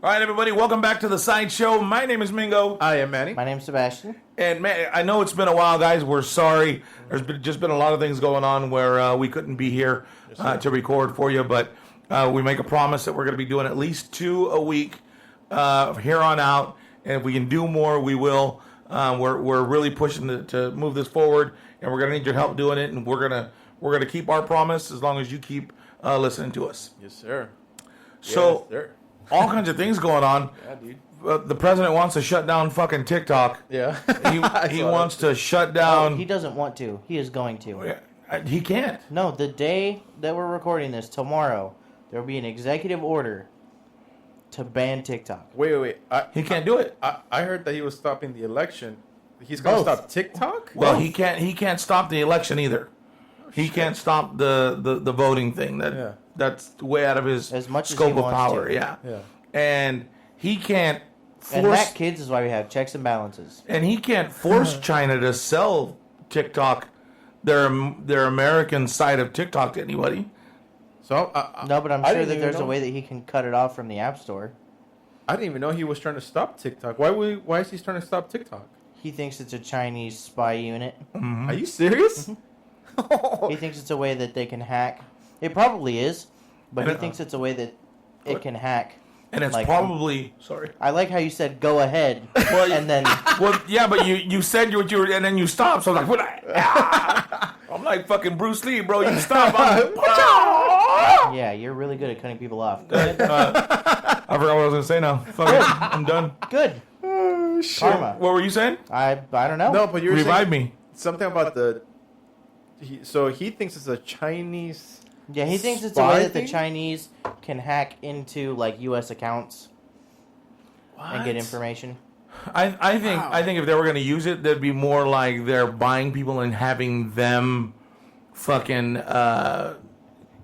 All right, everybody, welcome back to the Sideshow. My name is Mingo. I am Manny. My name's Sebastian. And man, I know it's been a while, guys. We're sorry. There's just been a lot of things going on where we couldn't be here to record for you, but we make a promise that we're going to be doing at least 2 a week here on out. And if we can do more, we will. We're really pushing to move this forward, and we're going to need your help doing it. And we're gonna keep our promise as long as you keep listening to us. Yes, sir. So, Yes, sir. all kinds of things going on. Yeah, dude. The president wants to shut down fucking TikTok. Yeah. He wants to shut down. He doesn't want to. He is going to. He can't. No, the day that we're recording this, tomorrow, there will be an executive order to ban TikTok. Wait. He can't do it. I heard that he was stopping the election. He's going to Both. stop TikTok? Well, he can't stop the election either. He can't stop the voting thing. That's way out of his As much as scope he of wants power. to. Yeah. Yeah. And he can't And force. that, kids, is why we have checks and balances. And he can't force China to sell TikTok, their American side of TikTok, to anybody. So No, but I'm I sure didn't that even there's a know. way that he can cut it off from the App Store. I didn't even know he was trying to stop TikTok. Why is he trying to stop TikTok? He thinks it's a Chinese spy unit. Are you serious? He thinks it's a way that they can hack. It probably is, but he thinks it's a way that it can hack. And it's Like, probably sorry. I like how you said "go ahead," Well, and then Well, yeah, but you said what you were, and then you stopped. So I was like, what? I'm like fucking Bruce Lee, bro. You stop. yeah, you're really good at cutting people off. Go ahead. I forgot what I was gonna say now. Fuck it. I'm done. Good. Oh, shit. Karma. What were you saying? I don't know. No, but you were Revive saying me. something about so he thinks it's a Chinese. Yeah, he thinks it's a spy way that thing? the Chinese can hack into like U.S. accounts and get information. I think if they were gonna use it, that'd be more like they're buying people and having them fucking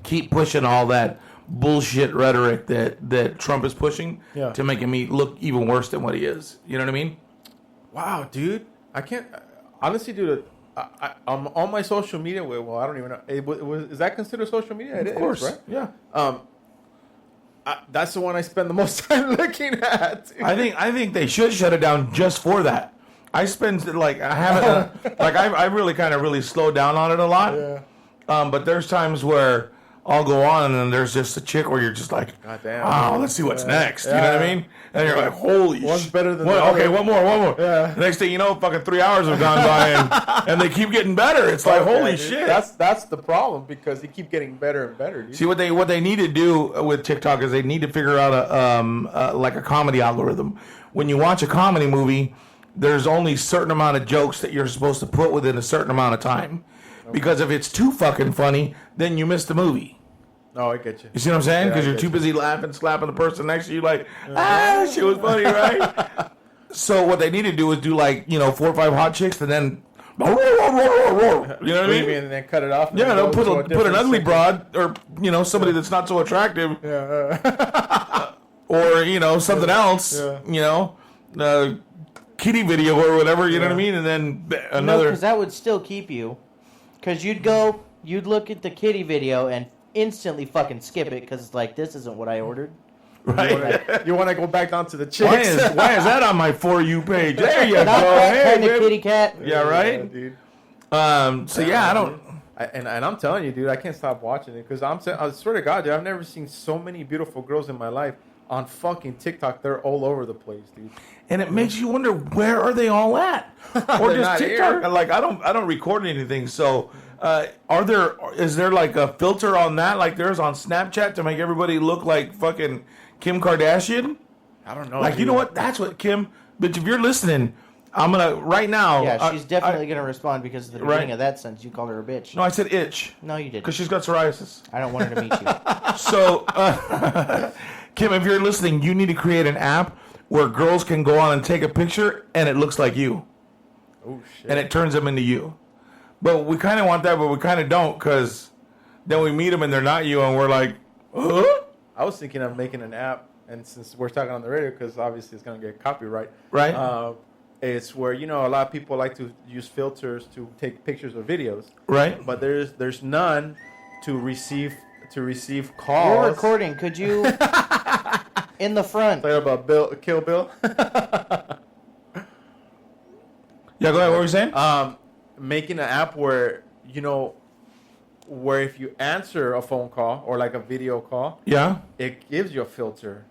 keep pushing all that bullshit rhetoric that Trump is pushing to make him look even worse than what he is. You know what I mean? Wow, dude. I can't. Honestly, dude. I'm on my social media. Well, I don't even know. Is that considered social media? Of course, right? Yeah. That's the one I spend the most time looking at. I think they should shut it down just for that. I spend I haven't I really kind of really slowed down on it a lot. Yeah. But there's times where I'll go on and then there's just a chick where you're just like, God damn. wow, let's see what's next. You know what I mean? And you're like, holy shit. One's better than What? the other. Okay, one more. Yeah. Next thing you know, fucking 3 hours have gone by and they keep getting better. It's like, Okay, holy dude. shit. That's the problem because they keep getting better and better, dude. See what they need to do with TikTok is they need to figure out a comedy algorithm. When you watch a comedy movie, there's only a certain amount of jokes that you're supposed to put within a certain amount of time. Because if it's too fucking funny, then you miss the movie. Oh, I get you. You see what I'm saying? Yeah, Because I you're get too you. busy laughing, slapping the person next to you like, shit was funny, right? So what they need to do is do 4 or 5 hot chicks and then, you know what I mean? And then cut it off. And Yeah, then they'll go to a put an different ugly section. broad or somebody that's not so attractive Yeah. or something else, Yeah. kitty video or whatever, you know what I mean? And then No, another. because that would still keep you. Because you'd look at the kitty video and instantly fucking skip it because it's like, this isn't what I ordered. Right? You want to go back down to the chicks? Why is that on my For You page? There you go. Not that Hey, kind of babe. kitty cat. Yeah, right? dude. So yeah, I don't. And I'm telling you, dude, I can't stop watching it because I swear to God, dude, I've never seen so many beautiful girls in my life on fucking TikTok. They're all over the place, dude. And it makes you wonder, where are they all at? Or They're just not TikTok? here. Like I don't record anything. So is there like a filter on that, like there's on Snapchat, to make everybody look like fucking Kim Kardashian? I don't know. Like, you know what? That's what Kim. But if you're listening, I'm gonna right now. Yeah, she's definitely going to respond because at the beginning of that sentence, you called her a bitch. No, I said itch No, you didn't. because she's got psoriasis. I don't want her to meet you. So, Kim, if you're listening, you need to create an app where girls can go on and take a picture and it looks like you. Oh shit. And it turns them into you. But we kind of want that, but we kind of don't, because then we meet them and they're not you, and we're like, huh? I was thinking of making an app, and since we're talking on the radio, because obviously it's going to get copyright. Right. It's where, a lot of people like to use filters to take pictures or videos. Right. But there's none to receive calls. You're recording. Could you In the front. Talking about Kill Bill. Yeah, go ahead. What were you saying? Making an app where, where if you answer a phone call or like a video call, Yeah. it gives you a filter.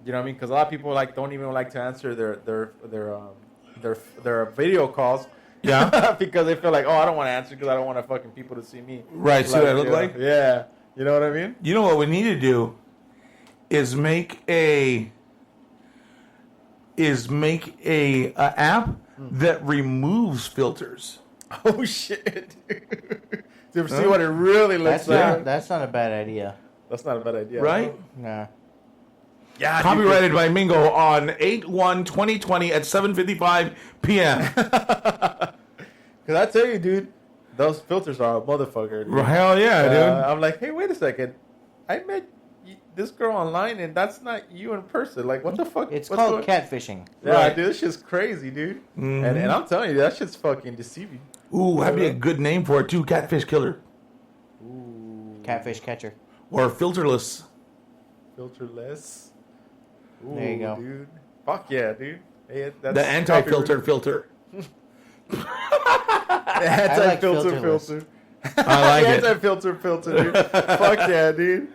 You know what I mean? Because a lot of people don't even like to answer their video calls. Yeah. Because they feel like, oh, I don't want to answer because I don't want fucking people to see me. Right. See what I look like? Yeah. You know what I mean? You know what we need to do is make a app that removes filters. Oh shit! Do you ever see what it really looks like? That's not a bad idea. That's not a bad idea, Right? Nah. Yeah. Copyrighted by Mingo on 8/1/2020 at 7:55 p.m. Because I tell you, dude, those filters are a motherfucker. Dude. Hell yeah, dude. I'm like, hey, wait a second. I met this girl online, and that's not you in person. Like, what the fuck? It's What's called going- catfishing. Yeah, Right. dude, this shit's crazy, dude. Mhm. And I'm telling you, that shit's fucking deceiving. Ooh, that'd be a good name for it too. Catfish killer Ooh. Catfish catcher. or filterless. Filterless. Ooh, There you go. dude. Fuck yeah, dude. Hey, that's The anti-filter filter. Anti-filter filterless. filter. I like it. Anti-filter filter, dude. Fuck yeah, dude.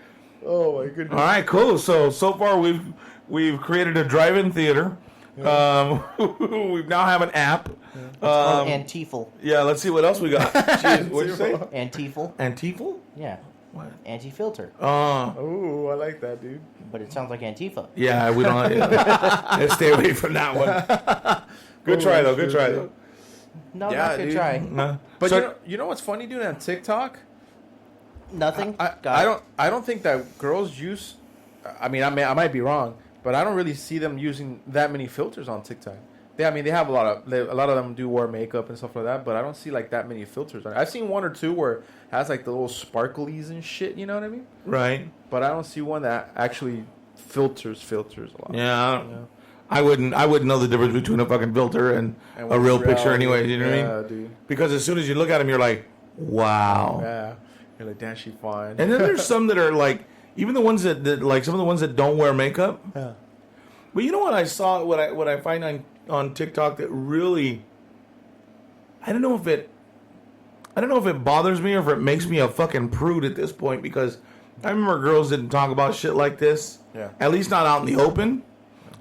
Oh my goodness. All right, cool. So far we've created a drive-in theater. We now have an app. Antifal. Yeah, let's see what else we got. Jeez, what'd you say? Antifal? Antifal? Yeah. What? Anti-filter. Oh, I like that, dude. But it sounds like Antifa. Yeah, we don't. Let's stay away from that one. Good try though. Good try though. No, Yeah, not good dude. try. No. But So- you know what's funny, dude? On TikTok, Nothing? I don't think that girls use. I mean, I might be wrong, but I don't really see them using that many filters on TikTok. They have a lot of them do wear makeup and stuff like that, but I don't see like that many filters on it. I've seen one or two where it has like the little sparklies and shit. You know what I mean? Right. But I don't see one that actually filters a lot. Yeah. I wouldn't know the difference between a fucking filter and a real picture anyway. You know what I mean? Yeah, dude. Because as soon as you look at them, you're like, wow. Yeah. You're like, damn, she fine. And then there's some that are like, even the ones that like some of the ones that don't wear makeup. Yeah. But you know what I saw? What I find on TikTok that really, I don't know if it bothers me or if it makes me a fucking prude at this point, because I remember girls didn't talk about shit like this. Yeah. At least not out in the open.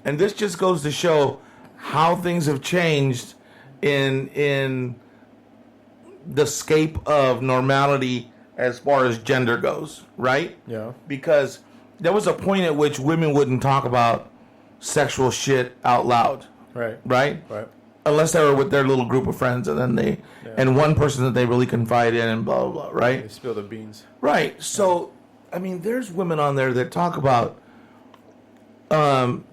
And this just goes to show how things have changed in the scape of normality as far as gender goes, right? Yeah. Because there was a point at which women wouldn't talk about sexual shit out loud, Right. right? Right. Unless they were with their little group of friends, and then and one person that they really confide in, and blah blah blah, right? They spill the beans. Right. So, I mean, there's women on there that talk about.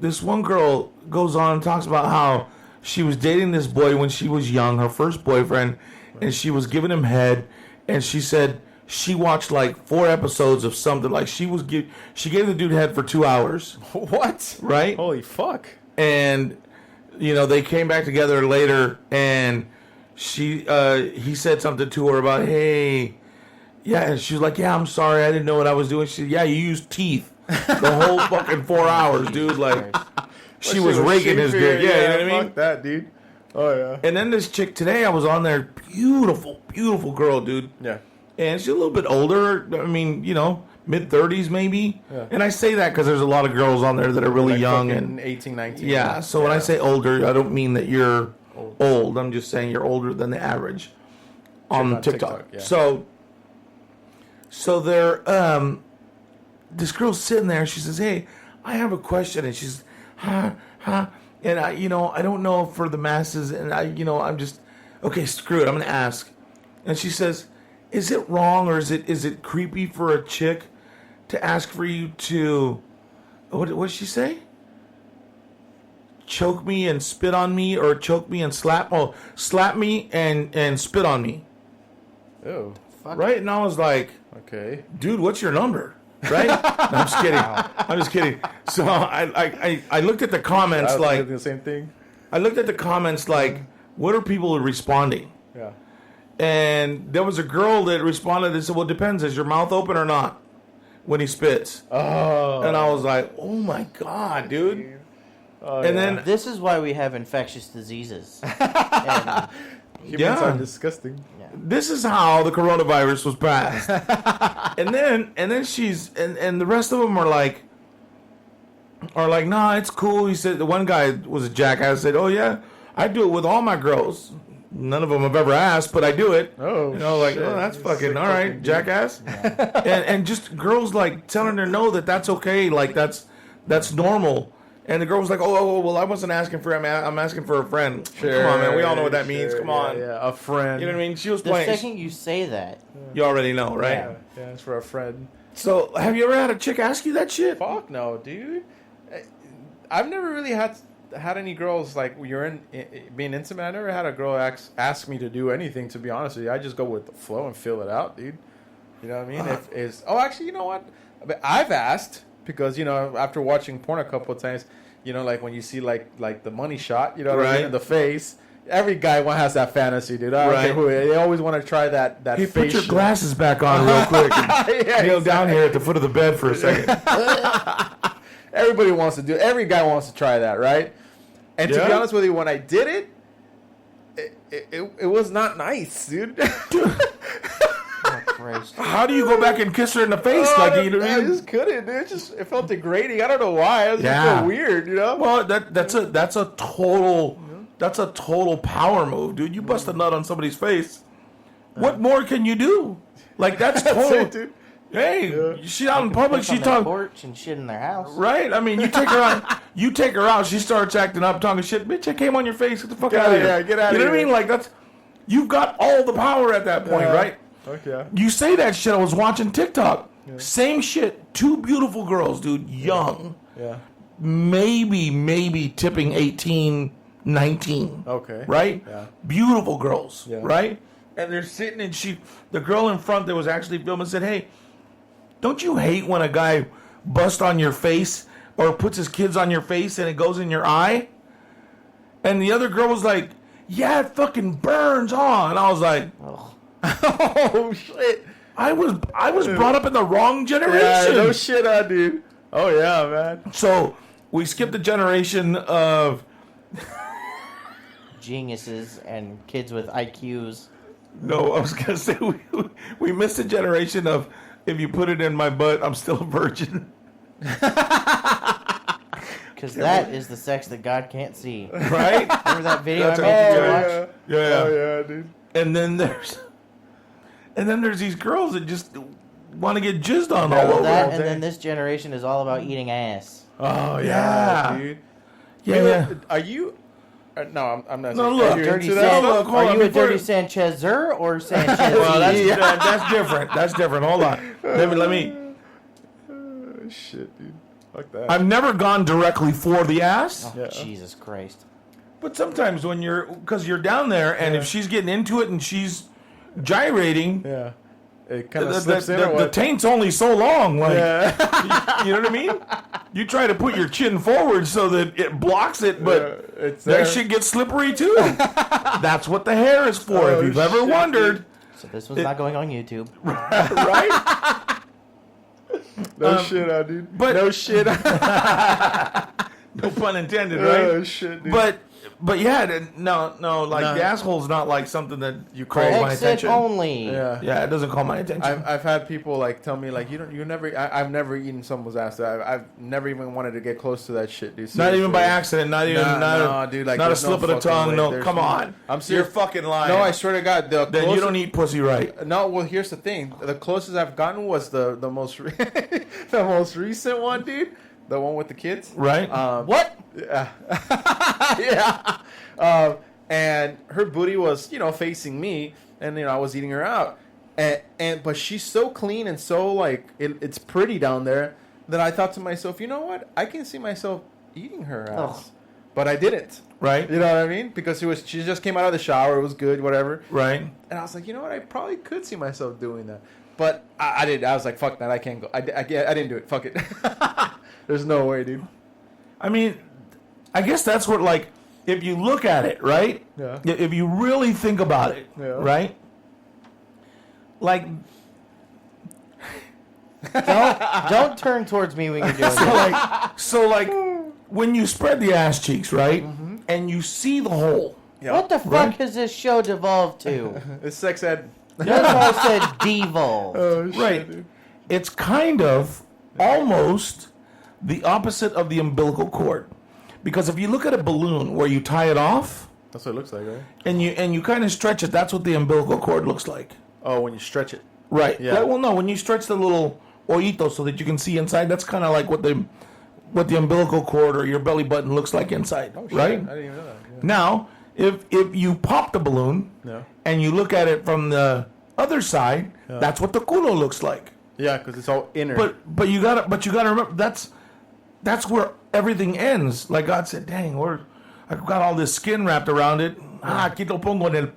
This one girl goes on and talks about how she was dating this boy when she was young, her first boyfriend, and she was giving him head, and she said she watched like 4 episodes of something, like she gave the dude head for 2 hours, What? right? Holy fuck. And they came back together later, and he said something to her about, hey, yeah, and she was like, yeah, I'm sorry, I didn't know what I was doing. She said, yeah, you used teeth the whole fucking 4 hours, dude. Like, she was raking his dick. Yeah, you know what I mean? Fuck that, dude. Oh, yeah. And then this chick today, I was on there, beautiful, beautiful girl, dude. Yeah. And she's a little bit older. I mean, mid-30s maybe. Yeah. And I say that because there's a lot of girls on there that are really Like young fucking and 18, 19. yeah. So when I say older, I don't mean that you're old. I'm just saying you're older than the average on on TikTok. TikTok, yeah. So they're this girl's sitting there. She says, "Hey, I have a question," and she's, and I don't know for the masses, and I'm just okay. Screw it. I'm gonna ask. And she says, "Is it wrong or is it creepy for a chick to ask for you to what did she say? Choke me and spit on me, or choke me and slap me and spit on me?" Oh, Right? And I was like, okay. dude, what's your number? Right? No, I'm just kidding. I'm just kidding. So I looked at the comments I was like thinking the same thing. I looked at the comments like, what are people responding? Yeah. And there was a girl that responded and said, well, it depends. Is your mouth open or not? when he spits. Oh. And I was like, oh my God, dude. Oh, And yeah. then This is why we have infectious diseases. And, Humans Yeah. are disgusting. yeah. this is how the coronavirus was passed. and then she's and the rest of them are like, nah, it's cool. He said the one guy was a jackass. Said, oh yeah, I do it with all my girls. None of them have ever asked, but I do it. Oh, you know, like, shit. oh, that's Sick fucking all right, fucking dude. jackass. And just girls like telling her no, that's okay, like that's normal. And the girl was like, oh, well, I wasn't asking for him. I'm asking for a friend. Come on, man. We all know what that means. Come on. Yeah, a friend. You know what I mean? She was The playing. second you say that, You already know, right? Yeah. Yeah, it's for a friend. So, have you ever had a chick ask you that shit? Fuck no, dude. I've never really had any girls like you're being intimate. I never had a girl ask me to do anything. To be honest with you, I just go with the flow and feel it out, dude. You know what I mean? Actually, you know what? I've asked because after watching porn a couple of times, like when you see like the money shot, you know what I mean, Right. in the face. Every guy has that fantasy, dude. I don't care who. They always want to try that Hey, face. put your shit. glasses back on real quick. And Yeah, kneel down here at the foot of the bed for a second. Everybody wants to do. Every guy wants to try that, right? And to be Yeah. honest with you, when I did it was not nice, dude. oh Christ. How do you go back and kiss her in the face? Oh, Like, you know what I I mean? just couldn't, dude. It felt degrading. I don't know why. It was just Yeah. so weird, Well, that's a total power move, dude. You bust a nut on somebody's face. What more can you do? Like, that's That's total. it, dude. Hey, she out in public. Piss She on their talk porch and shit in their house. right. I mean, you take her out. You take her out. She starts acting up, talking shit. Bitch, I came on your face. Get the fuck Get out of outta here. here, get outta You know what I here. mean? Like that's. You've got all the power at that point, Yeah. right? Okay. You say that shit. I was watching TikTok. Same shit. Two beautiful girls, dude. Young. Yeah. Maybe tipping 18, 19. Okay. Right? Yeah. Beautiful girls. Yeah. Right? And they're sitting and the girl in front that was actually filming said, hey, don't you hate when a guy busts on your face or puts his kids on your face and it goes in your eye? And the other girl was like, yeah, it fucking burns on. And I was like, Oh shit. I was brought up in the wrong Yeah, generation. no shit, dude. Oh yeah, man. So we skipped the generation of Geniuses and kids with IQs. no, I was gonna say we missed a generation of if you put it in my butt, I'm still a virgin. Because that is the sex that God can't see. Right? Remember that video I That's made you right. watch? Yeah. Oh yeah, dude. And then there's these girls that just want to get jizzed on Yeah, all Well, over. that all and day. then this generation is all about eating ass. Oh Yeah. yeah, dude. Yeah, You know, yeah. Are you? No, I'm not. No, saying- look, are you Dirty into San- that? Look, hold Are on, you a before- dirty Sanchezer or Sanchez? Well, that's different. That's different. Hold on. Let me. Oh, shit, dude. Fuck that. I've never gone directly for the ass, Oh, Yeah. Jesus Christ. but sometimes when because you're down there, and Yeah. if she's getting into it and she's gyrating, Yeah. It kind the, of slips in or the what? taint's only so long. Like, Yeah. you know what I mean? You try to put your chin forward so that it blocks it, but Yeah, it's that there. shit gets slippery too. That's what the hair is for. Oh, if you've ever shit, wondered, So this was not going on YouTube. right? No shit, dude. but- no shit. No pun intended, right? Oh shit, dude. But yeah, no, like No. the asshole's not like something that You calls crave. my Exit attention. only. yeah. Yeah, it doesn't call my attention. I've had people like tell me like you never I've never eaten someone's ass. I've never even wanted to get close to that shit, dude. Not even by Seriously. accident. Not even No, dude, like, not a there's no slip of the fucking tongue. way. No, There's come no- on. I'm You're serious. fucking lying. No, I swear to God, the then you closest- don't eat pussy right. No, well, here's the thing. The closest I've gotten was the most the most recent one, dude. The one with the kids. Right? What? Yeah. Yeah. And her booty was, facing me, and I was eating her out, and but she's so clean and so like it's pretty down there that I thought to myself, you know what? I can see myself eating her ass, Ugh. but I didn't. Right? You know what I mean? Because she just came out of the shower. It was good, whatever. Right? And I was like, you know what? I probably could see myself doing that. But I didn't. I was like, fuck that. I can't go. I didn't do it. Fuck it. There's no way, dude. I mean, I guess that's what, like, if you look at it, right? Yeah. If you really think about it, Yeah. right? Like, Don't turn towards me when you're doing it. So like when you spread the ass cheeks, right, and you see the hole. Yeah. What the fuck Right? has this show devolved to? It's sex ed. That's why I said devolved. Oh, shit, Right. dude. It's kind of almost the opposite of the umbilical cord, because if you look at a balloon where you tie it off That's what it looks like, right? and you kind of stretch it, that's what the umbilical cord looks like. Oh, when you stretch it. Right. Yeah. Right, well, no, when you stretch the little hoyito so that you can see inside, that's kind of like what the umbilical cord or your belly button looks like inside. Oh, shit. Right. I didn't even know that. Yeah. Now, if you pop the balloon Yeah. and you look at it from the other side, that's what the culo looks like. Yeah, because it's all inner. But you gotta remember that's where everything ends. Like God said, dang, I've got all this skin wrapped around it. Aquí lo pongo en el.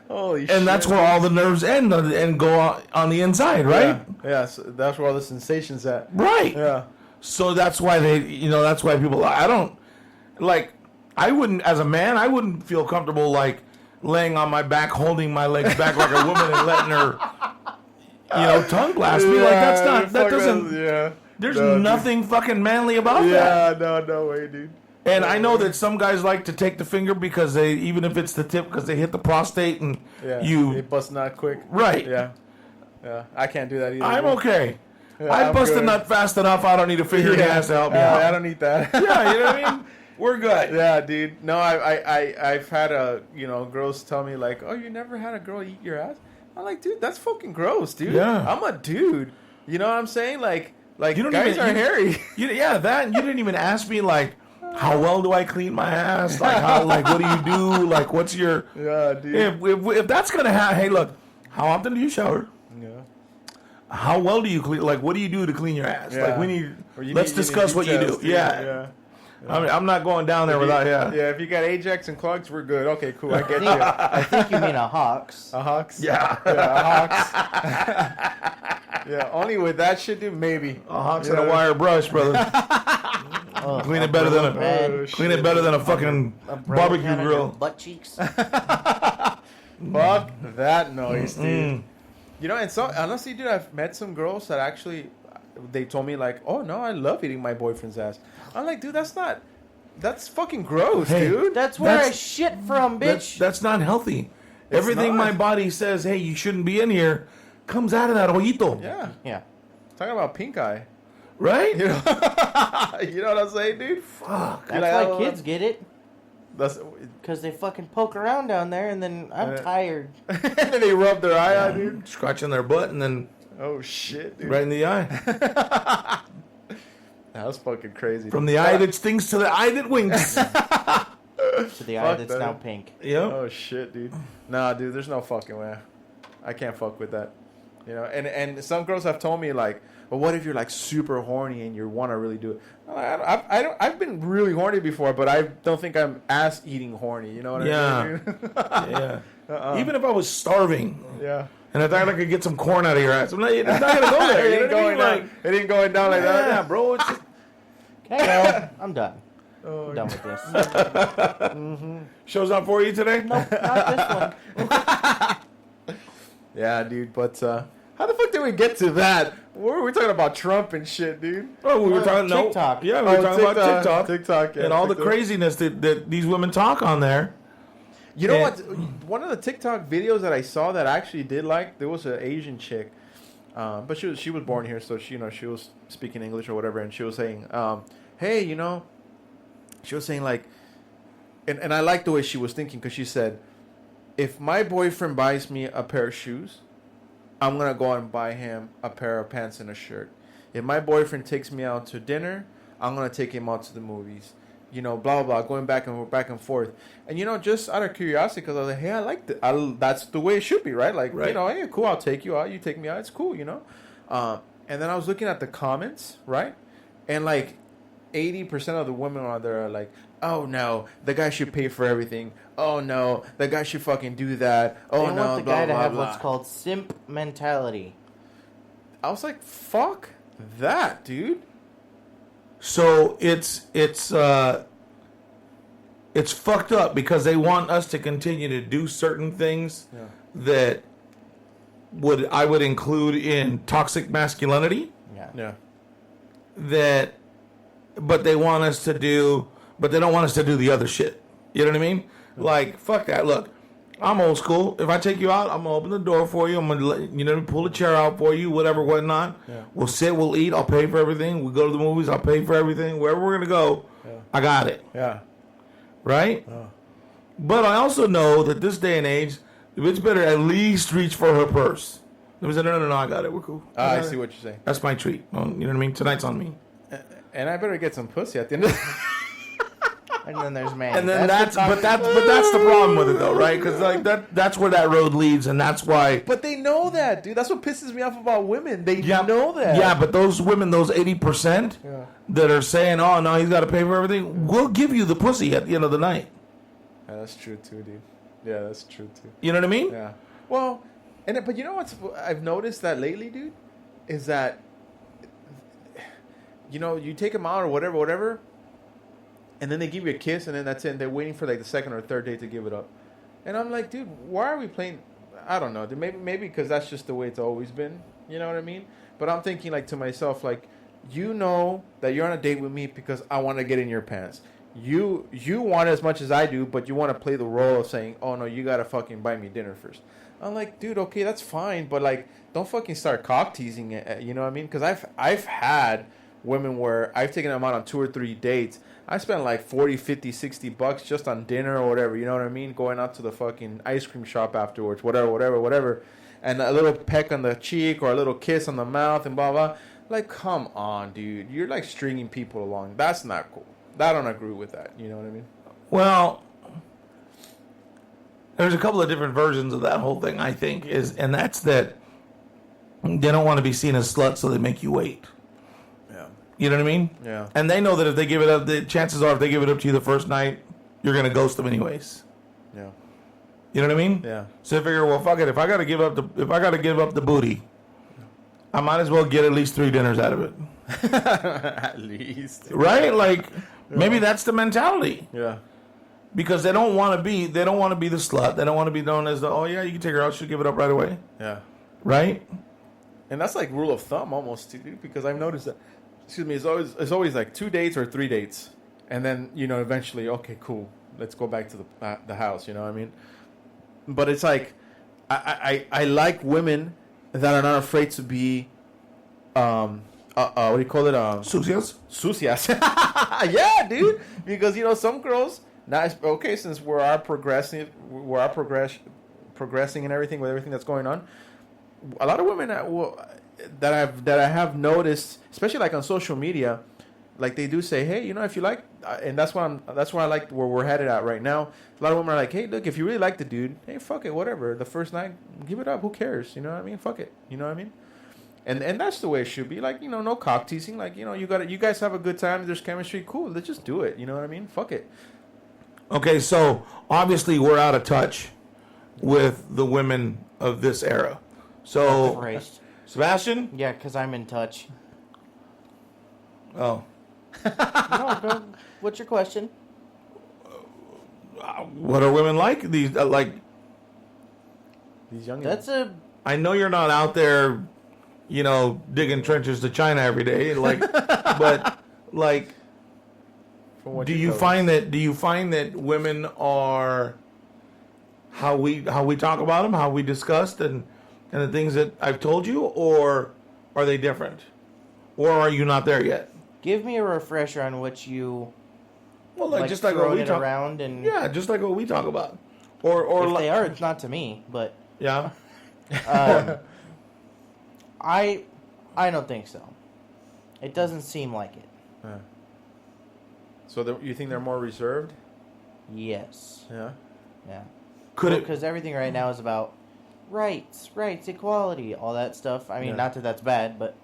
Holy shit. And that's where all the nerves end and go on the inside, right? Yeah, so that's where all the sensations at. Right. Yeah. So that's why that's why people. I wouldn't, as a man, I wouldn't feel comfortable like laying on my back, holding my legs back like a woman and letting her, tongue blast me. Like that doesn't. Yeah. There's No, nothing fucking manly about that. Yeah, no way, dude. And I know that some guys like to take the finger because even if it's the tip, because they hit the prostate and Yeah. you. They bust nut quick. Right. Yeah. Yeah. I can't do that either. I'm dude. okay. Yeah, I I'm bust a good. nut fast enough. I don't need a finger in the ass to help me I out. don't need that. Yeah, you know what I mean? We're good. Yeah, dude. No, I've had girls tell me like, oh, you never had a girl eat your ass? I'm like, dude, that's fucking gross, dude. Yeah. I'm a dude. You know what I'm saying? Like You don't guys even- are hairy. You didn't even ask me like, how well do I clean my ass? Like what do you do? Like what's your? Yeah, dude. If that's gonna happen, hey, look, how often do you shower? Yeah. How well do you clean? Like what do you do to clean your ass? Yeah. Like we need. Or you Let's need discuss what you do. details, dude. Yeah. I mean, I'm not going down there without. Yeah. Yeah, if you got Ajax and clogs, we're good. Okay, cool. I get you. I think you mean a Hawks. A Hawks? Yeah. Yeah, a Hawks. Yeah, only with that shit, dude, maybe. A Hawks and a wire brush, brother. Clean it better than Oh, clean it better than a fucking barbecue Kind of grill. butt cheeks. Fuck that noise, dude. You know, and so honestly, dude, I've met some girls that actually, they told me like, oh no, I love eating my boyfriend's ass. I'm like, dude, that's fucking gross, Hey, dude. That's where I That's- shit from, bitch. That's not healthy. Everything not. my body says, hey, you shouldn't be in here, comes out of that hoyito. Yeah, Yeah. talking about pink eye. Right? You know, you know what I'm saying, dude? Fuck. That's like, why oh, kids get it. That's Because they fucking poke around down there, and then I'm tired. and then they rub their eye out, dude. Scratching their butt and then Oh shit, dude. right in the eye. That was fucking crazy. From the eye that stings to the eye that winks. To the eye Fuck that's that. now pink. Yep. Oh shit, dude. Nah, dude, there's no fucking way. I can't fuck with that. You know, and some girls have told me like, well, what if you're like super horny and you want to really do it? I've been really horny before, but I don't think I'm ass eating horny. You know what I mean? Yeah. Even if I was starving Yeah. and I thought I could get some corn out of your ass, I'm not, it's not going to go there. It You know ain't what I going mean? down. It ain't going down like Yeah, that. bro. It's just, Okay, well, I'm done. Oh, I'm done with this. shows up for you today? Nope, not this one. Yeah, dude. But how the fuck did we get to that? What were we talking about? Trump and shit, dude. Oh, we were talking TikTok. No, yeah, we were talking about TikTok. TikTok, yeah, and all the TikTok. craziness that these women talk on there. You know Yeah. what? One of the TikTok videos that I saw that I actually did like, there was an Asian chick, but she was born here, so she was speaking English or whatever, and she was saying, "Hey, she was saying like," and I like the way she was thinking because she said, "If my boyfriend buys me a pair of shoes, I'm gonna go out and buy him a pair of pants and a shirt. If my boyfriend takes me out to dinner, I'm gonna take him out to the movies." Blah, blah, blah, going back and forth. And, just out of curiosity, because I was like, hey, I like that. That's the way it should be, right? Like, Right. hey, cool, I'll take you out. You take me out. It's cool, And then I was looking at the comments, right? And, like, 80% of the women out there are like, oh, no, the guy should pay for everything. Oh, no, the guy should fucking do that. Oh, They no, want the blah, guy to blah, have blah. what's called simp mentality. I was like, fuck that, dude. So it's fucked up because they want us to continue to do certain things that would include in toxic masculinity. Yeah. Yeah. That, but they want us to do, but they don't want us to do the other shit. You know what I mean? Like, fuck that. Look, I'm old school. If I take you out, I'm gonna open the door for you. I'm gonna pull a chair out for you, whatever, whatnot. Yeah. We'll sit, we'll eat. I'll pay for everything. We go to the movies. I'll pay for everything. Wherever we're gonna go, I got it. Yeah. Right? Oh. But I also know that this day and age, the bitch better at least reach for her purse. It was no, I got it. We're cool. I see what you're saying. That's my treat. You know what I mean? Tonight's on me. And I better get some pussy at the end of the And then there's man. And then that's the problem with it though, right? Because like that's where that road leads, and that's why. But they know that, dude. That's what pisses me off about women. They know that. Yeah, but those women, those 80% that are saying, "Oh no, he's got to pay for everything," we'll give you the pussy at the end of the night. Yeah, that's true too, dude. Yeah, that's true too. You know what I mean? Yeah. Well, but you know what's I've noticed that lately, dude, is that you take them out or whatever. And then they give you a kiss, and then that's it. And they're waiting for like the second or third date to give it up. And I'm like, dude, why are we playing? I don't know. Maybe because that's just the way it's always been. You know what I mean? But I'm thinking like to myself, like, you know that you're on a date with me because I want to get in your pants. You want it as much as I do, but you want to play the role of saying, oh no, you gotta fucking buy me dinner first. I'm like, dude, okay, that's fine, but like, don't fucking start cock teasing it. You know what I mean? Because I've had women where I've taken them out on 2 or 3 dates. I spent like 40, 50, 60 bucks just on dinner or whatever, you know what I mean? Going out to the fucking ice cream shop afterwards, whatever. And a little peck on the cheek or a little kiss on the mouth and blah, blah. Like, come on, dude. You're like stringing people along. That's not cool. I don't agree with that. You know what I mean? Well, there's a couple of different versions of that whole thing, I think, and that's that they don't want to be seen as sluts, so they make you wait. You know what I mean? Yeah. And they know that if they give it up, the chances are if they give it up to you the first night, you're going to ghost them anyways. Yeah. You know what I mean? Yeah. So I figure, well, fuck it. If I got to give up the booty, I might as well get at least 3 dinners out of it. At least. Right? Like, maybe that's the mentality. Yeah. Because they don't want to be the slut. They don't want to be known as oh yeah, you can take her out, she'll give it up right away. Yeah. Right? And that's like rule of thumb almost too, dude, because I've noticed that. Excuse me, it's always like 2 dates or 3 dates, and then eventually, okay, cool, let's go back to the house. You know what I mean? But it's like I like women that are not afraid to be what do you call it? Sucias? Sucias. Yeah, dude. Because some girls since we're progressing and everything with everything that's going on. A lot of women that I have noticed, especially like on social media, like they do say, hey, if you like, and that's why I like where we're headed at right now. A lot of women are like, hey, look, if you really like the dude, hey, fuck it, whatever. The first night, give it up. Who cares? You know what I mean? Fuck it. You know what I mean? And that's the way it should be. Like, no cock teasing. Like, you guys have a good time. There's chemistry. Cool. Let's just do it. You know what I mean? Fuck it. Okay, so obviously we're out of touch with the women of this era. So, Christ. Sebastian? Yeah, because I'm in touch. Oh. No, go. What's your question? What are women like? These These young. I know you're not out there, digging trenches to China every day, but do you find that women are how we talk about them, how we discussed and the things that I've told you, or are they different? Or are you not there yet? Give me a refresher on what you just like what we talk around and just like what we talk about. Or if they are, it's not to me, but yeah. I don't think so. It doesn't seem like it. Yeah. So you think they're more reserved? Yes. Yeah. Yeah. Because everything right now is about rights, equality, all that stuff. I mean, not that that's bad, but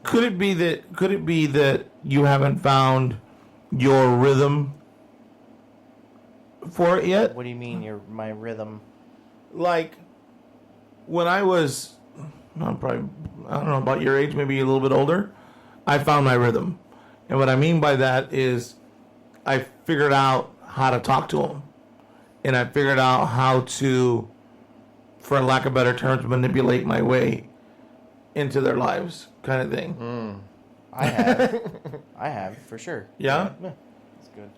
could it be that you haven't found your rhythm for it yet? What do you mean my rhythm? Like when I was I don't know about your age, maybe a little bit older, I found my rhythm. And what I mean by that is I figured out how to talk to them. And I figured out how to for lack of better terms, manipulate my way into their lives, kind of thing. I have. I have, for sure. Yeah? Yeah. That's good.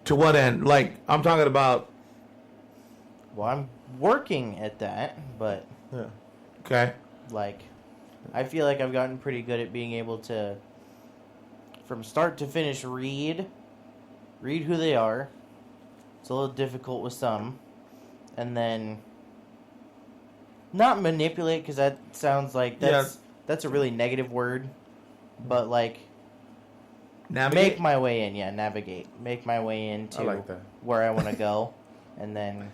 To what end? Like, I'm talking about, Well, I'm working at that, but, Yeah. okay, like, I feel like I've gotten pretty good at being able to, from start to finish, read who they are. It's a little difficult with some. And then, not manipulate, because that sounds like that's a really negative word. But, like, navigate. make my way in, navigate. Make my way into I like that. where I want to go. And then,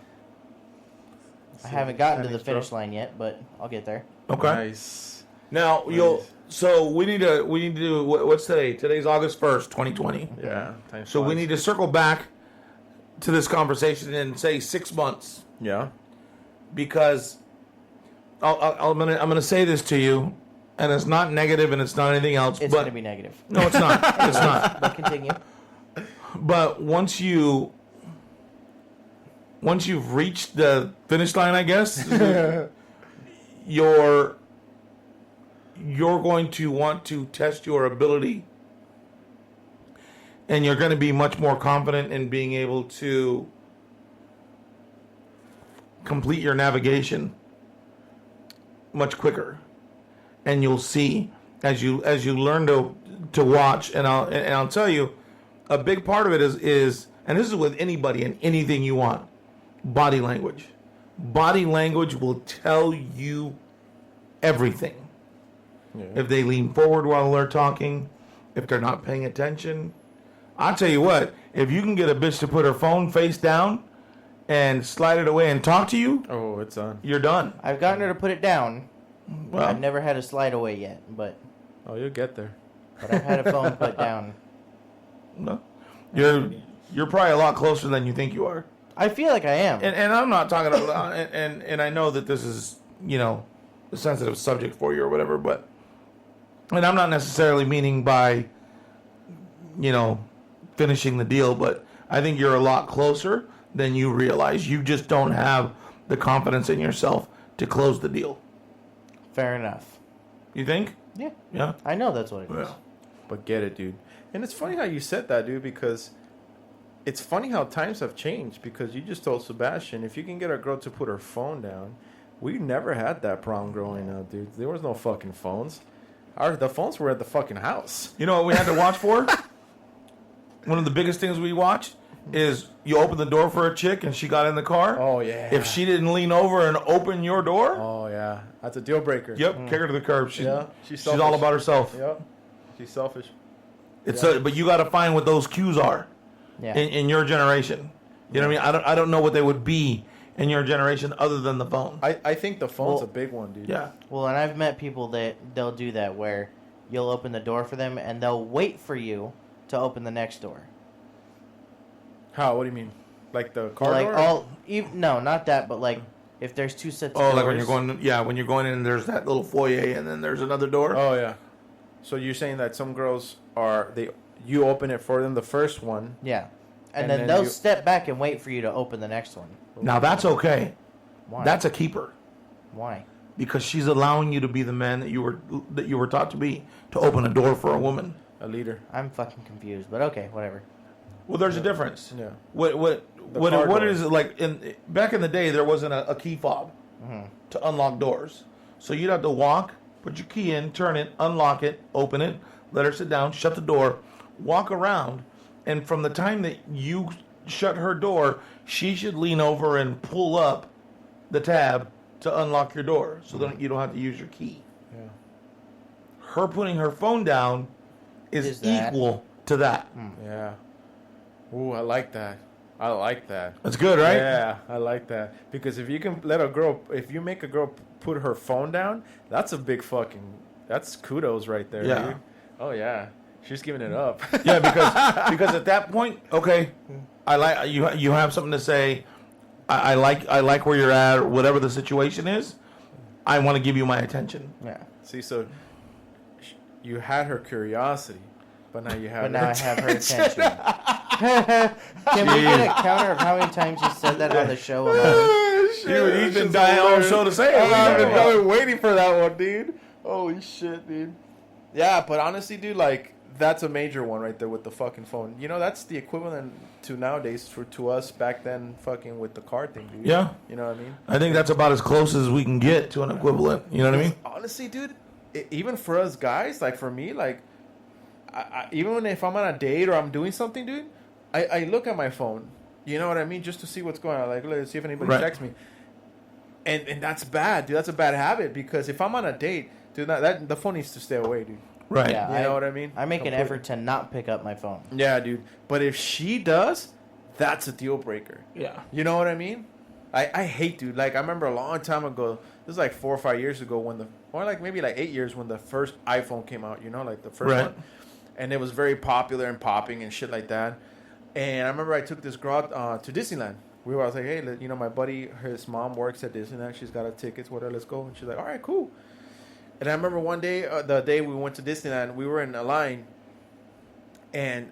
I haven't gotten to the Thanks, bro. finish line yet, but I'll get there. Okay. Nice. Now, Nice. so we need to do, what's today? Today's August 1st, 2020. Yeah. Time So we flies. need to circle back to this conversation in, say, 6 months. Yeah. Because I'm gonna say this to you, and it's not negative and it's not anything else. It's but going to be negative. no, it's not. It's not. But continue. But once you've reached the finish line, I guess you're going to want to test your ability, and you're going to be much more confident in being able to complete your navigation much quicker. And you'll see as you learn to watch, and I'll tell you, a big part of it is and this is with anybody and anything you want, body language. Body language will tell you everything. Yeah. If they lean forward while they're talking, if they're not paying attention. I'll tell you what, if you can get a bitch to put her phone face down and slide it away and talk to you, Oh, it's on. you're done. I've gotten her to put it down. Well, I've never had a slide away yet, but Oh, you'll get there. I've had a phone put down. no. You're probably a lot closer than you think you are. I feel like I am. And I'm not talking about, and I know that this is, a sensitive subject for you or whatever, but, and I'm not necessarily meaning by, finishing the deal, but I think you're a lot closer than you realize. You just don't have the confidence in yourself to close the deal. Fair enough. You think? Yeah. Yeah. I know that's what it is. Yeah. But get it, dude. And it's funny how you said that, dude, because it's funny how times have changed. Because you just told Sebastian, if you can get a girl to put her phone down, we never had that problem growing up, dude. There was no fucking phones. The phones were at the fucking house. You know what we had to watch for? One of the biggest things we watched is you open the door for a chick and she got in the car. Oh, yeah. If she didn't lean over and open your door, Oh, yeah. That's a deal breaker. yep, kick her to the curb. She's She's all selfish. about herself. Yep. She's selfish. But you got to find what those cues are Yeah. in your generation. You know what I mean? I don't know what they would be in your generation other than the phone. I think the phone's Well, a big one, dude. Yeah. Well, and I've met people that they'll do that where you'll open the door for them and they'll wait for you to open the next door. How? What do you mean? Like the car Like door? no, not that, but like if there's two sets of Oh, doors. like when you're going in, there's that little foyer, and then there's another door. Oh, yeah. So you're saying that some girls you open it for them, the first one. Yeah. And And then then they'll you- step back and wait for you to open the next one. Now that's okay. Why? That's a keeper Why? because she's allowing you to be the man that you were taught to be, to open a door for a woman. A leader. I'm fucking confused, but okay, whatever. Well, there's a difference. Yeah. What car door. is it like? Back in the day, there wasn't a key fob to unlock doors, so you'd have to walk, put your key in, turn it, unlock it, open it, let her sit down, shut the door, walk around, and from the time that you shut her door, she should lean over and pull up the tab to unlock your door, so that you don't have to use your key. Yeah. Her putting her phone down is that? equal to that. Yeah. Ooh, I like that. I like that. That's good, right? Yeah, I like that. Because if you can if you make a girl put her phone down, that's a big that's kudos right there, Yeah. dude. Oh, yeah. She's giving it up. Yeah, because at that point, okay, I like you have something to say. I like where you're at, or whatever the situation is. I want to give you my attention. Yeah. See, so you had her curiosity, but now you have But now I have her attention. Can we get a counter of how many times you said that on the show alone? shit. He's been dying all show to say it. I've been waiting for that one, dude. Holy shit, dude. Yeah, but honestly, dude, like, that's a major one right there with the fucking phone. You know, that's the equivalent to nowadays to us back then fucking with the car thing, dude. Yeah. You know what I mean? I think that's about as close as we can get to an equivalent. You know what I mean? Honestly, dude, even for us guys, like for me, like, even if I'm on a date or I'm doing something, dude, I look at my phone. You know what I mean? Just to see what's going on. Like, let's see if anybody texts me. And that's bad, dude. That's a bad habit because if I'm on a date, dude, the phone needs to stay away, dude. Right. Yeah, You know what I mean? I make an effort to not pick up my phone. Yeah, dude. But if she does, that's a deal breaker. Yeah. You know what I mean? I hate, dude. Like, I remember a long time ago, this is like 4 or 5 years ago or like maybe like 8 years when the first iPhone came out, you know, like the first one. And it was very popular and popping and shit like that. And I remember I took this girl to Disneyland. I was like, hey, you know, my buddy, his mom works at Disneyland. She's got her tickets, whatever, let's go. And she's like, all right, cool. And I remember one day, the day we went to Disneyland, we were in a line. And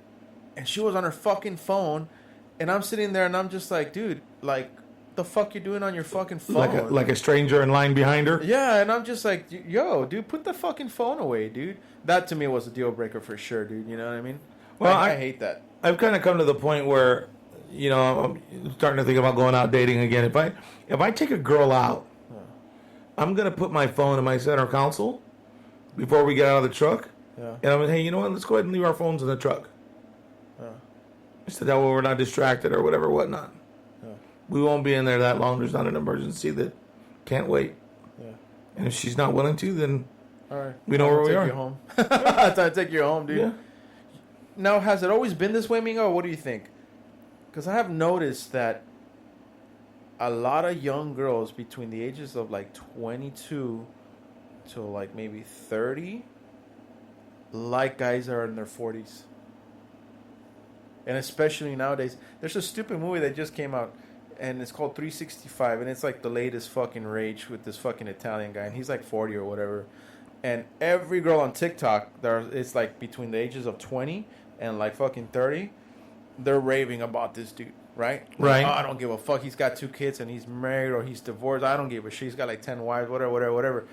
she was on her fucking phone. And I'm sitting there and I'm just like, dude, like, the fuck you doing on your fucking phone? Like a stranger in line behind her? Yeah, and I'm just like, yo, dude, put the fucking phone away, dude. That to me was a deal breaker for sure, dude. You know what I mean? Well, I hate that. I've kind of come to the point where, you know, I'm starting to think about going out dating again. If I take a girl out, I'm gonna put my phone in my center console before we get out of the truck. Yeah. And I'm like, hey, you know what? Let's go ahead and leave our phones in the truck. So that way we're not distracted or whatnot. We won't be in there that long. There's not an emergency that can't wait. Yeah. And if she's not willing to, then all right, we know where we are. You home. That's how I take you home, dude. Yeah. Now, has it always been this way, Mingo? Or what do you think? Because I have noticed that a lot of young girls between the ages of like 22 to like maybe 30 like guys that are in their 40s. And especially nowadays, there's a stupid movie that just came out, and it's called 365, and it's like the latest fucking rage with this fucking Italian guy, and he's like 40 or whatever. And every girl on TikTok, it's like between the ages of 20 and like fucking 30, they're raving about this dude, right? Right. Like, oh, I don't give a fuck. He's got 2 kids and he's married or he's divorced. I don't give a shit. He's got like 10 wives, whatever.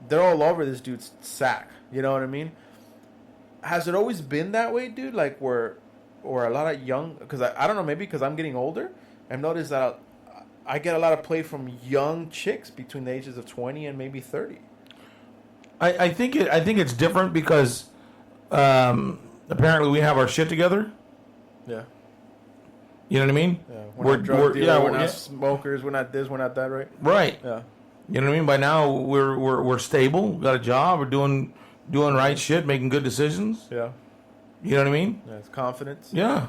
They're all over this dude's sack. You know what I mean? Has it always been that way, dude? Like where a lot of young, because I don't know, maybe because I'm getting older, I've noticed that I get a lot of play from young chicks between the ages of 20 and maybe 30. I think it's different because apparently we have our shit together. Yeah. You know what I mean? Yeah. We're not drug dealers, we're not yeah. smokers, we're not this, we're not that, right? Right. Yeah. You know what I mean? By now we're stable, got a job, we're doing right shit, making good decisions. Yeah. You know what I mean? Yeah, it's confidence. Yeah.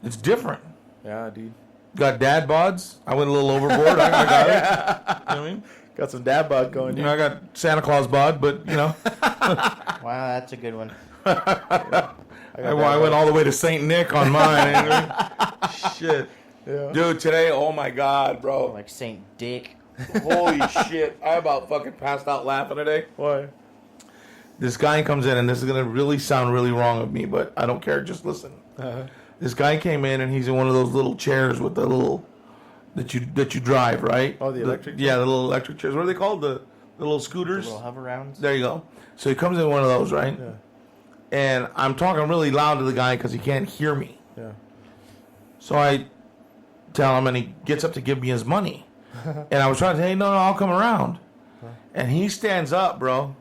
It's different. Yeah, dude. Got dad bods. I went a little overboard. I got it. You know what I mean? Got some dad bod going, You dude. know, I got Santa Claus bod, but you know, Wow, that's a good one. I went all the way to Saint Nick on mine. You know what I mean? Shit, Yeah. dude. Today, oh my god, bro. Like Saint Dick. Holy shit! I about fucking passed out laughing today. Why? This guy comes in, and this is gonna really sound really wrong of me, but I don't care. Just listen. This guy came in, and he's in one of those little chairs with the little that you drive, right? Oh, the electric. Yeah, the little electric chairs. What are they called? The little scooters. The little hover rounds. There you go. So he comes in one of those, right? Yeah. And I'm talking really loud to the guy because he can't hear me. Yeah. So I tell him, and he gets up to give me his money. And I was trying to say, hey, no, I'll come around. And he stands up, bro.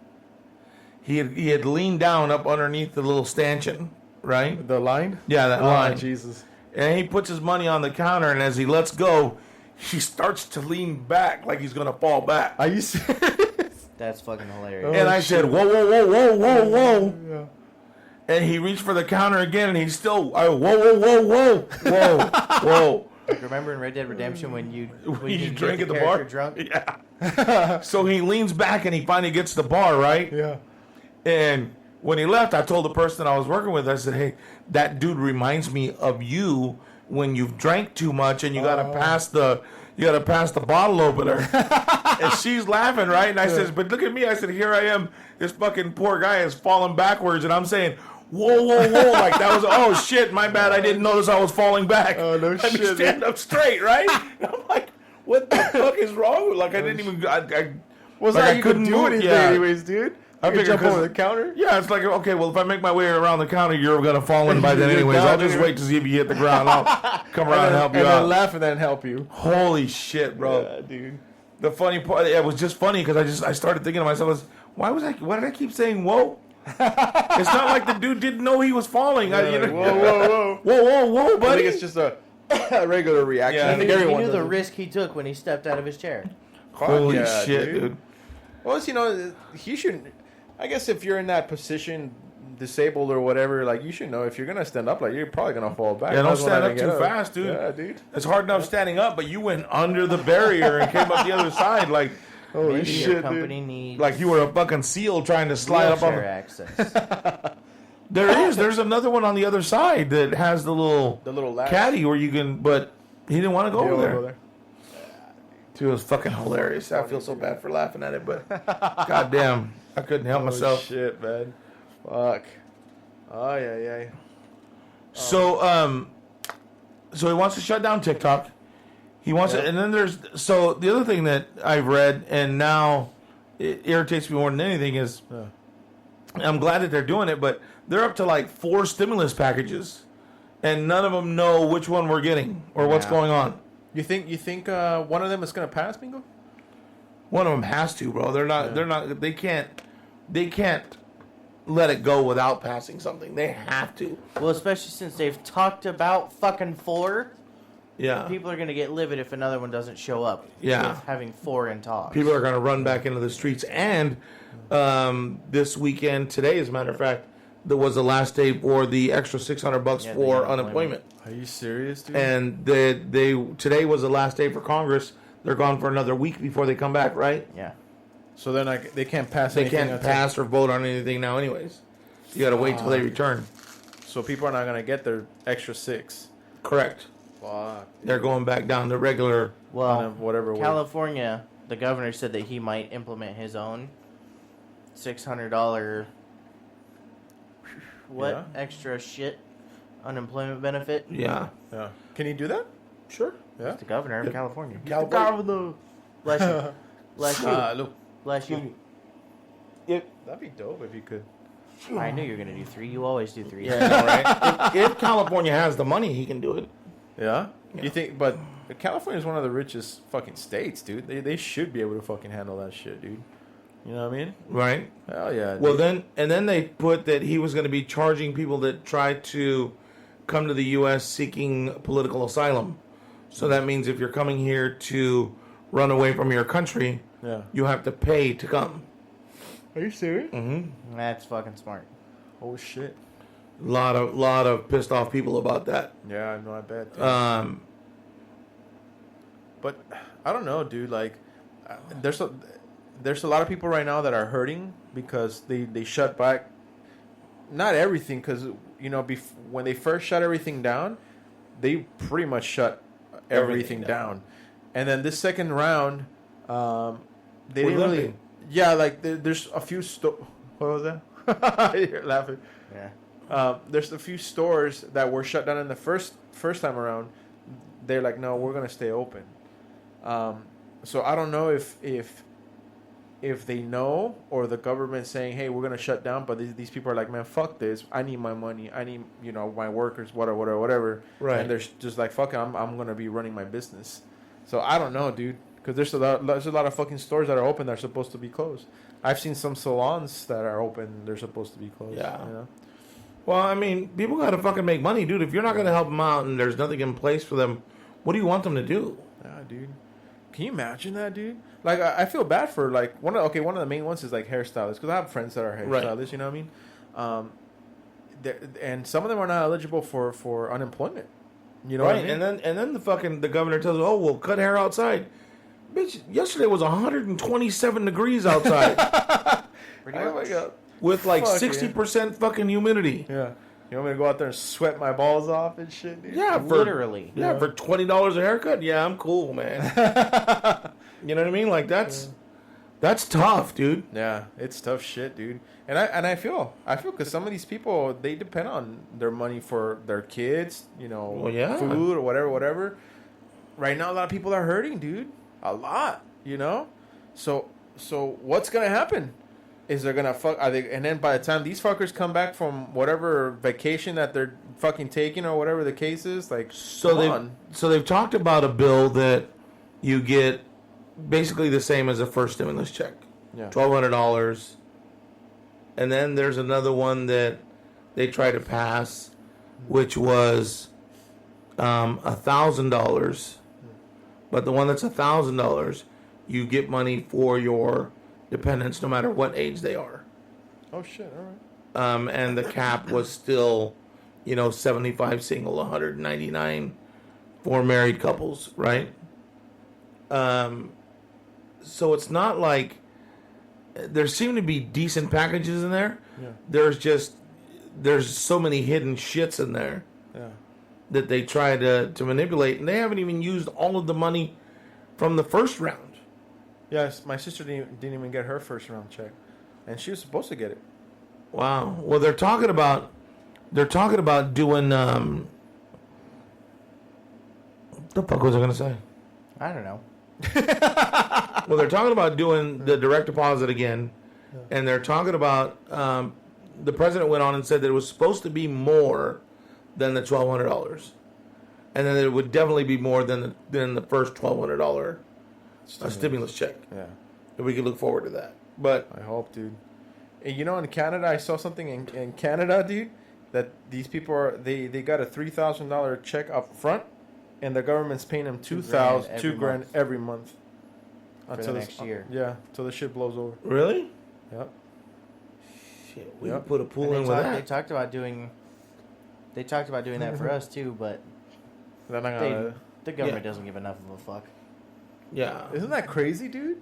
He had leaned down up underneath the little stanchion, right? The line? Yeah, that line. Jesus. And he puts his money on the counter, and as he lets go, he starts to lean back like he's going to fall back. Are you serious? That's fucking hilarious. And I said, whoa, whoa, whoa, whoa, whoa, whoa. Yeah. And he reached for the counter again, and he's still, whoa, whoa, whoa, whoa, whoa, whoa. Remember in Red Dead Redemption when you drink at the character bar? drunk? Yeah. So he leans back, and he finally gets to the bar, right? Yeah. And when he left, I told the person I was working with, I said, hey, that dude reminds me of you when you've drank too much and you gotta pass the bottle opener. And she's laughing, right? And I says, but look at me. I said, here I am. This fucking poor guy is falling backwards, and I'm saying, whoa, whoa, whoa. Like that was, oh shit, my bad. I didn't notice I was falling back. Oh, no Let me shit, stand up straight, right? And I'm like, what the fuck is wrong with? Like, I didn't even. Was like, that I you couldn't couldn't do move- anything yeah. anyways, dude? I figured jump 'cause- over the counter. Yeah, it's like, okay, well, if I make my way around the counter, you're gonna fall in by then You're anyways. down I'll just anyway. wait to see if you hit the ground. I'll come around and help you and then out. laugh and then help you. Holy shit, bro! Yeah, dude. The funny part, it was just funny because I started thinking to myself, why did I keep saying whoa? It's not like the dude didn't know he was falling. Yeah, you know, like, whoa. whoa, I think buddy. it's just a regular reaction. Yeah. I think He everyone knew does the it. risk he took when he stepped out of his chair. Fuck Holy yeah, shit, dude. Well, you know, he shouldn't. I guess if you're in that position, disabled or whatever, like you should know if you're gonna stand up, like you're probably gonna fall back. Yeah, don't That's when I stand up didn't too get fast, dude. Yeah, dude. It's hard enough standing up, but you went under the barrier and came up the other side like Holy Maybe shit, your dude. company needs like you were a fucking seal trying to slide up on. wheelchair access. There's another one on the other side that has the little latch. caddy where you can, but he didn't want to go You over wanna there. go there? Dude, it was fucking hilarious. I feel so bad for laughing at it, but goddamn, I couldn't help myself. Shit, man. Fuck. Oh yeah. So, so he wants to shut down TikTok. He wants Yep. it, and then there's the other thing that I've read, and now it irritates me more than anything is, I'm glad that they're doing it, but they're up to like 4 stimulus packages, and none of them know which one we're getting or what's Yeah. going on. You think one of them is gonna pass, Mingo? One of them has to, bro. They're not. Yeah. They're not. They can't let it go without passing something. They have to. Well, especially since they've talked about fucking 4. Yeah. People are going to get livid if another one doesn't show up. Yeah. With having 4 in talks. People are going to run back into the streets. And this weekend, today, as a matter of fact, there was the last day for the extra $600 Yeah, the for unemployment. unemployment. Are you serious, dude? And they today was the last day for Congress. They're gone for another week before they come back, right? Yeah. So then they can't pass. They anything can't until- pass or vote on anything now, anyways. You got to wait till they return. So people are not gonna get their extra 6. Correct. Fuck. They're going back down to regular. Well, Whatever. way. California, the governor said that he might implement his own $600 Yeah. extra shit unemployment benefit. Yeah. Yeah. Can you do that? Sure. Yeah. The governor of Yeah. California. California. Bless you. Bless you. Look. Bless you. That'd be dope if you could. I knew you were gonna do 3. You always do 3. Yeah, I know, right? if California has the money, he can do it. Yeah? Yeah. You think? But California is one of the richest fucking states, dude. They should be able to fucking handle that shit, dude. You know what I mean? Right. Hell yeah. Well, dude. then they put that he was going to be charging people that try to come to the U.S. seeking political asylum. So that means if you're coming here to run away from your country, Yeah. you have to pay to come. Are you serious? Mm-hmm. That's fucking smart. Oh shit. Lot of pissed off people about that. Yeah, I know. I bet. Dude. But I don't know, dude. Like, there's a lot of people right now that are hurting because they shut back. Not everything, because you know, when they first shut everything down, they pretty much shut everything down. And then this second round, they We're didn't really. limping. Yeah, like there's a few What was that? You're laughing. Yeah. There's a few stores that were shut down in the first time around. They're like, no, we're gonna stay open. So I don't know if they know or the government saying, hey, we're gonna shut down, but these people are like, man, fuck this. I need my money. I need my workers, whatever. Right. And they're just like, fuck it, I'm gonna be running my business. So I don't know, dude, because there's a lot of fucking stores that are open that are supposed to be closed. I've seen some salons that are open. They're supposed to be closed. Yeah. You know? Well, I mean, people got to fucking make money, dude. If you're not going to help them out and there's nothing in place for them, what do you want them to do? Yeah, dude. Can you imagine that, dude? Like, I feel bad for, like, one of the main ones is, like, hairstylists. Because I have friends that are hairstylists, Right. you know what I mean? And some of them are not eligible for unemployment. You know what I mean? And then the governor tells you, oh, we'll cut hair outside. Bitch, yesterday was 127 degrees outside Pretty Oh, much. my God. with like Fuck, 60% fucking humidity. Yeah. You want me to go out there and sweat my balls off and shit, dude? Yeah, Literally. Yeah, for $20 a haircut. Yeah, I'm cool, man. You know what I mean? Like that's tough, dude. Yeah, it's tough shit, dude. And I feel because some of these people, they depend on their money for their kids, Well, yeah. food or whatever. right now a lot of people are hurting, dude. A lot, So what's gonna happen? Is they're gonna fuck? Are they? And then by the time these fuckers come back from whatever vacation that they're fucking taking or whatever the case is, like, so they've talked about a bill that you get basically the same as a first stimulus check, $1,200, and then there's another one that they try to pass, which was $1,000, but the one that's $1,000, you get money for your dependents no matter what age they are. Oh shit! All right. And the cap was still, 75 single, 199 for married couples, right? So it's not like there seem to be decent packages in there. Yeah. There's so many hidden shits in there. Yeah. That they try to manipulate, and they haven't even used all of the money from the first round. Yes, my sister didn't even get her first round check, and she was supposed to get it. Wow. Well, they're talking about doing the fuck was I gonna say? I don't know. Well, they're talking about doing the direct deposit again, and they're talking about the president went on and said that it was supposed to be more than the $1,200, and then it would definitely be more than the first $1,200 stimulus check. Yeah, and we could look forward to that. But I hope, dude. And in Canada, I saw something in Canada, dude, that these people they got a $3,000 check up front, and the government's paying them $2,000 every month for the next year. Yeah, till the shit blows over. Really? Yep. Shit, we put a pool in with that. They talked about doing that for us too, but the government doesn't give enough of a fuck. Yeah. Isn't that crazy, dude?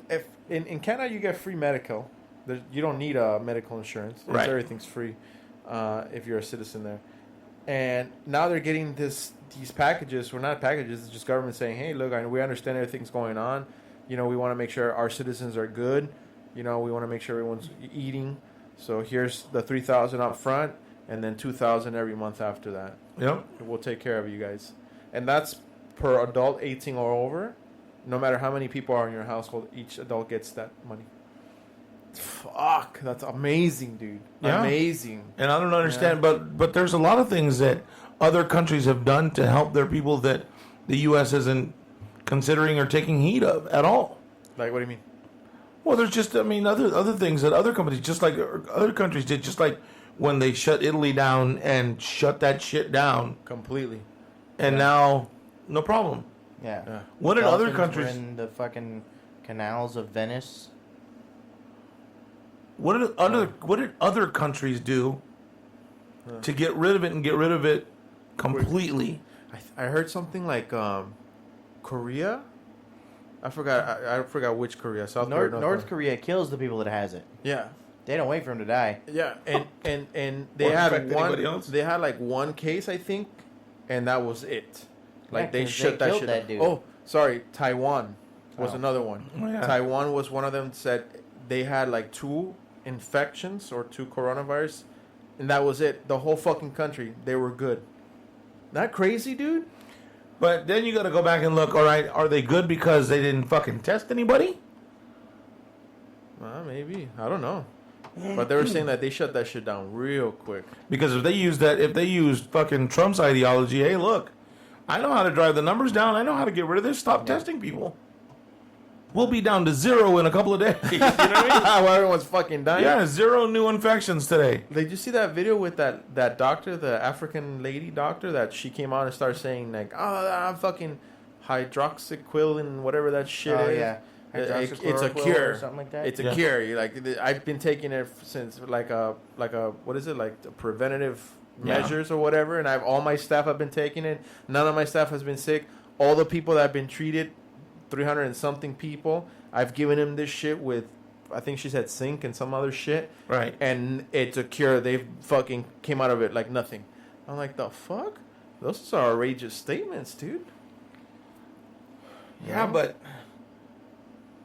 If in Canada you get free medical, you don't need a medical insurance. Right. Everything's free if you're a citizen there. And now they're getting these packages. Well, not packages. It's just government saying, "Hey, look, we understand everything's going on. We want to make sure our citizens are good. We want to make sure everyone's eating. So here's the $3,000 up front, and then $2,000 every month after that. Yep. We'll take care of you guys." And that's per adult 18 or over. No matter how many people are in your household, each adult gets that money. Fuck, that's amazing, dude. Yeah. Amazing. And I don't understand, but there's a lot of things that other countries have done to help their people that the U.S. isn't considering or taking heed of at all. Like, what do you mean? Well, there's just, other things that other companies, just like other countries did, just like when they shut Italy down and shut that shit down Completely. and now no problem. Yeah. What did other Dolphins countries? were in the fucking canals of Venice. What did other countries do to get rid of it and get rid of it completely? I heard something like Korea. I forgot which Korea. South Korea. North Korea kills the people that has it. Yeah. They don't wait for them to die. Yeah, and they Or had affect anybody else? They had like one case, I think, and that was it. Like, Yeah, they 'cause shut they that killed shit. that dude. Oh, sorry, Taiwan was Oh. another one. Oh, yeah. Taiwan was one of them. Said they had like 2 infections or 2 coronavirus, and that was it. The whole fucking country, they were good. Not crazy, dude. But then you got to go back and look. All right, are they good because they didn't fucking test anybody? Maybe, I don't know. But they were saying that they shut that shit down real quick. Because if they used fucking Trump's ideology, hey, look, I know how to drive the numbers down. I know how to get rid of this. Stop testing people. We'll be down to 0 in a couple of days. You know what I mean? While everyone's fucking dying. Yeah, 0 new infections today. Did you see that video with that doctor, the African lady doctor, that she came out and started saying like, "Oh, I'm fucking hydroxyquillin, whatever that shit is." Yeah. It's a Hydroxychloroquine cure. or something like that. It's a Yeah. cure. You like, I've been taking it since like a what is it, like the preventative measures or whatever, and all my staff have been taking it. None of my staff has been sick. All the people that have been treated, 300 and something people, I've given them this shit with, I think she said zinc and some other shit. Right. And it's a cure. They fucking came out of it like nothing. I'm like, the fuck? Those are outrageous statements, dude. Yeah, but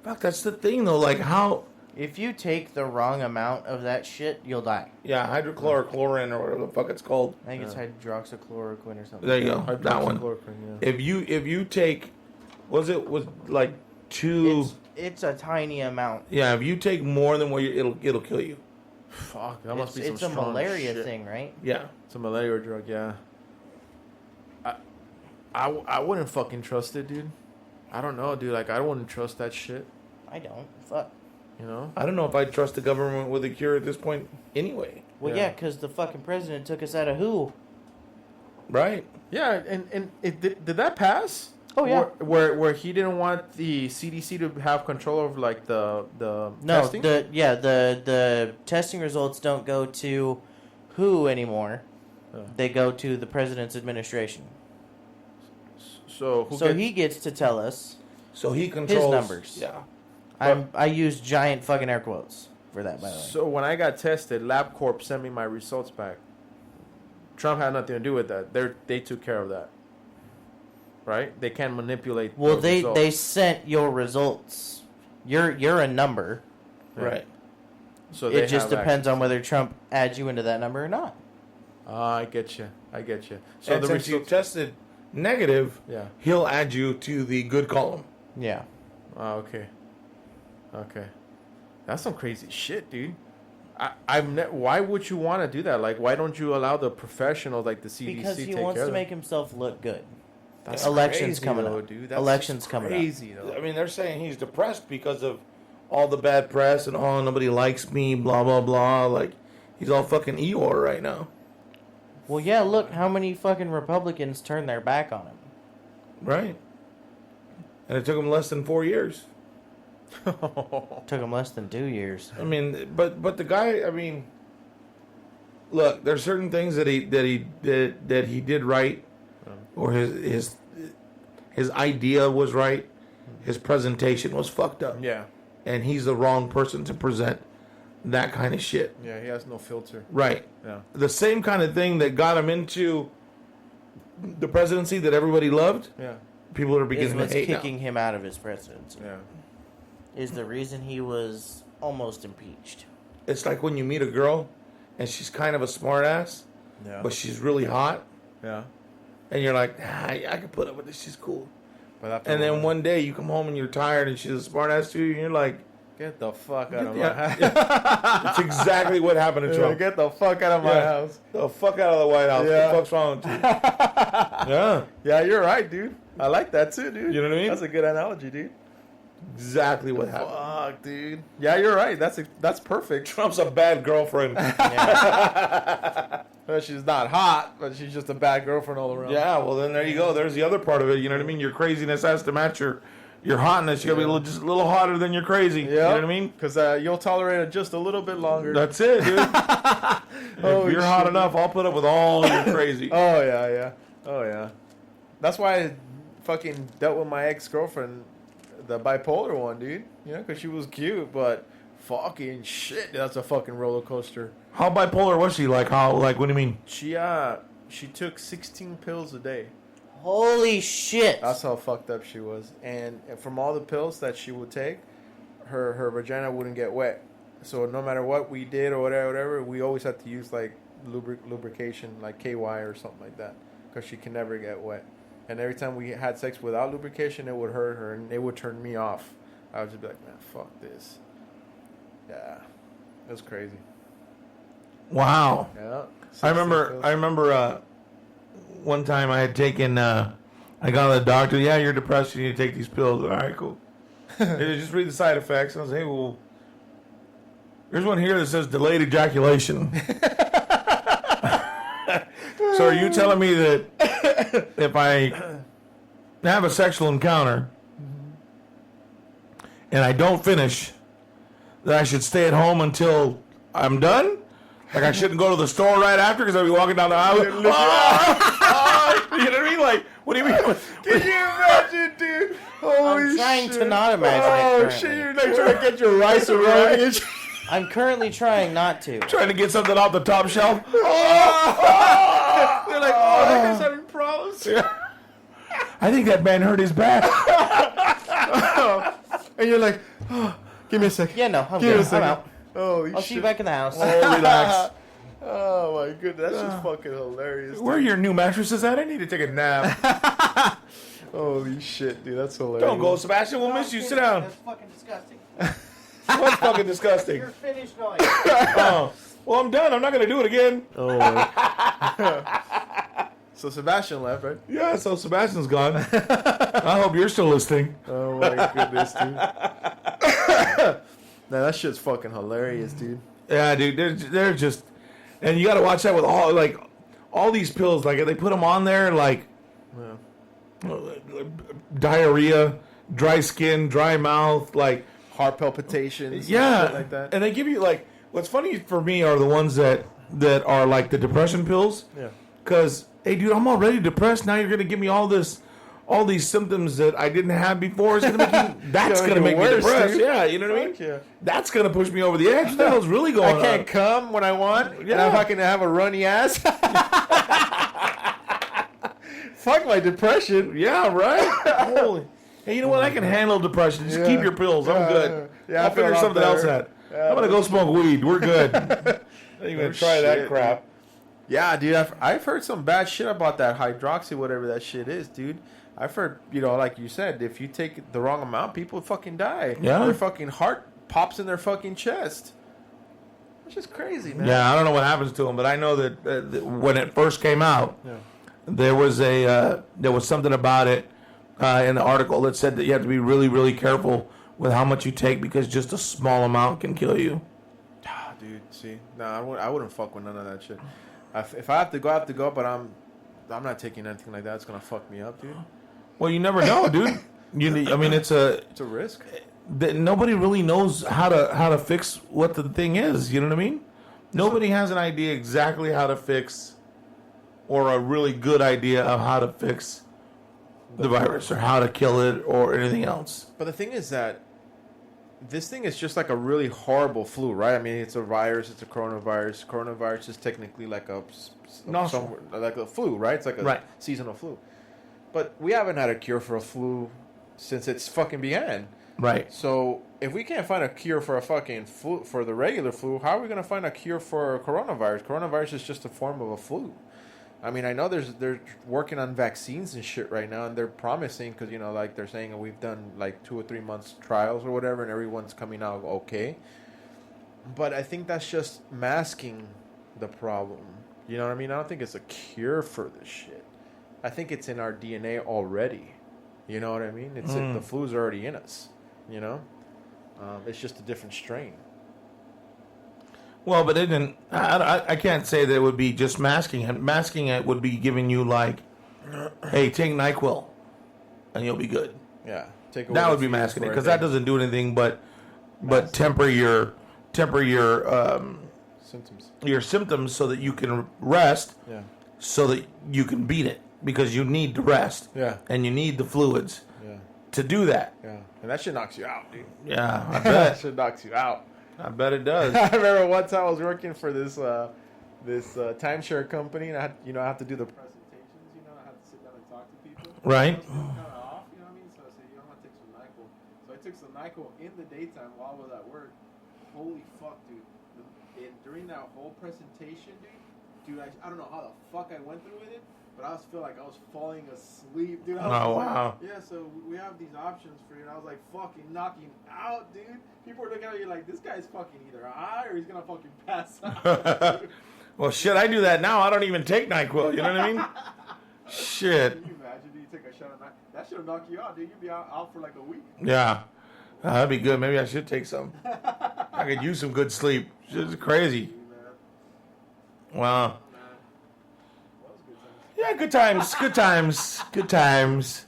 fuck, that's the thing though. Like, how If you take the wrong amount of that shit, you'll die. Yeah, hydrochloroquine or whatever the fuck it's called. I think it's hydroxychloroquine or something. There you go. That one. Yeah. If you take, was like 2? It's a tiny amount. Yeah, if you take more than what it'll kill you. Fuck, that must be some It's a strong malaria shit. thing, right? Yeah. It's a malaria drug, yeah. I wouldn't fucking trust it, dude. I don't know, dude. Like, I wouldn't trust that shit. I don't. Fuck. You know? I don't know if I trust the government with a cure at this point anyway. Well, yeah, because the fucking president took us out of WHO. Right? Yeah, and it did that pass? Oh, yeah. Where he didn't want the CDC to have control over, like, the No, testing? the testing results don't go to WHO anymore. They go to the president's administration. So he gets to tell us. So he controls numbers. Yeah. I use giant fucking air quotes for that, by the way. So when I got tested, LabCorp sent me my results back. Trump had nothing to do with that. They took care of that. Right? They can't manipulate. Well, the they results. sent your results. You're a number. Yeah. Right. So It just depends on whether Trump adds you into that number or not. I get you. So And the since you results. tested negative, Yeah. he'll add you to the good column. Yeah. Oh, okay. That's some crazy shit, dude. Why would you want to do that? Like, why don't you allow the professionals like the CDC Because to he take wants care to of make himself look good. That's Elections crazy, coming though, up. dude. That's Elections just coming up. crazy, though. I mean, they're saying he's depressed because of all the bad press and oh, nobody likes me, blah, blah, blah. Like, he's all fucking Eeyore right now. Well, yeah, look how many fucking Republicans turned their back on him. Right. And it took him less than 4 years. Took him less than 2 years. I mean, but the guy, I mean, look, there's certain things that he did right, or his idea was right, his presentation was fucked up, Yeah. and he's the wrong person to present that kind of shit. Yeah, he has no filter. Right. Yeah. The same kind of thing that got him into the presidency that everybody loved, Yeah. people are Is beginning to what's hate kicking now. him out of his presidency. Yeah. Is the reason he was almost impeached. It's like when you meet a girl, and she's kind of a smart ass, Yeah. but she's really hot, Yeah. and you're like, I can put up with this, she's cool. But after And a then while- one day you come home and you're tired and she's a smart ass too, and you're like, Get the fuck out of my yeah, house. that's exactly what happened to Yeah, Trump. get the fuck out of my Yeah. house. The fuck out of the White House. Yeah. What the fuck's wrong with you? Yeah, Yeah, you're right, dude. I like that too, dude. You know what I mean? That's a good analogy, dude. exactly what happened. Fuck, dude. Yeah, you're right. That's perfect. Trump's a bad girlfriend. Yeah. Well, she's not hot, but she's just a bad girlfriend all around. Yeah, well then there you go. There's the other part of it. You know what I mean? Your craziness has to match your hotness. You gotta be just a little hotter than you're crazy. You know what I mean? Because you'll tolerate it just a little bit longer. That's it, dude. If you're hot enough, I'll put up with all your crazy. Oh yeah. That's why I fucking dealt with my ex-girlfriend, the bipolar one, dude. You know, because she was cute, but fucking shit, that's a fucking roller coaster. How bipolar was she? Like how? Like what do you mean? She took 16 pills a day. Holy shit. That's how fucked up she was. And from all the pills that she would take, her vagina wouldn't get wet. So no matter what we did or whatever, we always had to use like lubrication, like KY or something like that, because she can never get wet. And every time we had sex without lubrication, it would hurt her and it would turn me off. I would just be like, man, fuck this. Yeah, it was crazy. Wow. Yeah. I remember one time I had taken I got to the doctor, yeah, you're depressed, you need to take these pills. All right, cool. They just read the side effects. And I was like, hey, well, there's one here that says delayed ejaculation. So are you telling me that if I have a sexual encounter and I don't finish, that I should stay at home until I'm done? Like I shouldn't go to the store right after because I'll be walking down the aisle. You know what I mean? Like, what do you mean? Can you imagine, dude? Holy I'm trying shit. to not imagine it Oh currently. shit, you're like trying to get your rice around. I'm currently trying not to. Trying to get something off the top shelf? They're like, oh, that guy's having problems. I think that man hurt his back. And you're like, oh, Give me a second. Yeah, no, I'm Give me a good. I'm second. out. Holy I'll shit. see you back in the house. Oh, relax. Oh my goodness, that's just fucking hilarious. Where are your new mattresses at? I need to take a nap. Holy shit, dude, that's hilarious. Don't go, Sebastian. We'll miss you. Sit down. That's fucking disgusting. What's fucking disgusting? You're finished going. Oh, well, I'm done. I'm not gonna do it again. Oh my. So Sebastian left, right? Yeah, so Sebastian's gone. I hope you're still listening. Oh my goodness, dude. Nah, that shit's fucking hilarious, dude. Yeah, dude, they're just, and you got to watch that with all these pills. Like they put them on there, like diarrhea, dry skin, dry mouth, like Heart palpitations, yeah, shit like that. And they give you like what's funny for me are the ones that are like the depression pills. Yeah. Because hey, dude, I'm already depressed. Now you're gonna give me all these symptoms that I didn't have before. It's gonna make me, that's gonna make me worse, depressed. dude. Yeah, you know what I mean? Fuck yeah. That's gonna push me over the edge. What the hell's really going on? I can't come when I want. Yeah. And I'm fucking have a runny ass. Fuck my depression. Yeah, right? Holy. Hey, you know what? I can handle depression. Just keep your pills. I'm good. Yeah, I'll I feel figure a lot something else better. out. Yeah, I'm gonna go smoke weed. We're good. I ain't gonna Oh, try that shit, crap. Yeah, dude, I've heard some bad shit about that hydroxy, whatever that shit is, dude. I've heard, like you said, if you take the wrong amount, people fucking die. Yeah. Their fucking heart pops in their fucking chest. It's just crazy, man. Yeah, I don't know what happens to them, but I know that when it first came out, there was something about it in the article that said that you have to be really, really careful with how much you take because just a small amount can kill you. Ah, dude, see, I wouldn't fuck with none of that shit. If I have to go, but I'm not taking anything like that. It's gonna fuck me up, dude. Well, you never know, dude. I mean, it's a risk. Nobody really knows how to fix what the thing is. You know what I mean? Nobody has an idea exactly how to fix, or a really good idea of how to fix the virus or how to kill it or anything else. But the thing is that this thing is just like a really horrible flu, right? I mean, it's a virus. It's a coronavirus. Coronavirus is technically like a flu, right? It's like a seasonal flu. But we haven't had a cure for a flu since it's fucking began. Right. So if we can't find a cure for a fucking flu, for the regular flu, how are we going to find a cure for coronavirus? Coronavirus is just a form of a flu. I mean, I know they're working on vaccines and shit right now, and they're promising because like they're saying we've done like 2 or 3 months trials or whatever, and everyone's coming out okay. But I think that's just masking the problem. You know what I mean? I don't think it's a cure for this shit. I think it's in our DNA already. You know what I mean? It's the flu's already in us. You know, it's just a different strain. Well, but it didn't. I can't say that it would be just masking it. Masking it would be giving you like, hey, take NyQuil, and you'll be good. Yeah, that would be masking it because that doesn't do anything but temper your symptoms so that you can rest. Yeah. So that you can beat it because you need to rest. Yeah. And you need the fluids. Yeah. To do that. Yeah. And that shit knocks you out, dude. Yeah, I bet. That shit knocks you out. I bet it does. I remember one time I was working for this timeshare company, and I had to do the presentations. I had to sit down and talk to people. Right. I was kind of off, you know what I mean? So I said, I'm gonna take some NyQuil. So I took some NyQuil in the daytime while I was at work. Holy fuck, dude! And during that whole presentation, dude, I don't know how the fuck I went through with it. But I feel like I was falling asleep, dude. Wow. Yeah, so we have these options for you. And I was like fucking knocking out, dude. People were looking at you like, this guy's fucking either high or he's going to fucking pass out. Well, shit, I do that now. I don't even take NyQuil. You know what I mean? Shit. Can you imagine? You take a shot of NyQuil? That should have knocked you out, dude. You'd be out for like a week. Yeah. That'd be good. Maybe I should take some. I could use some good sleep. It's crazy. Wow. Yeah, good times. Good times. Good times.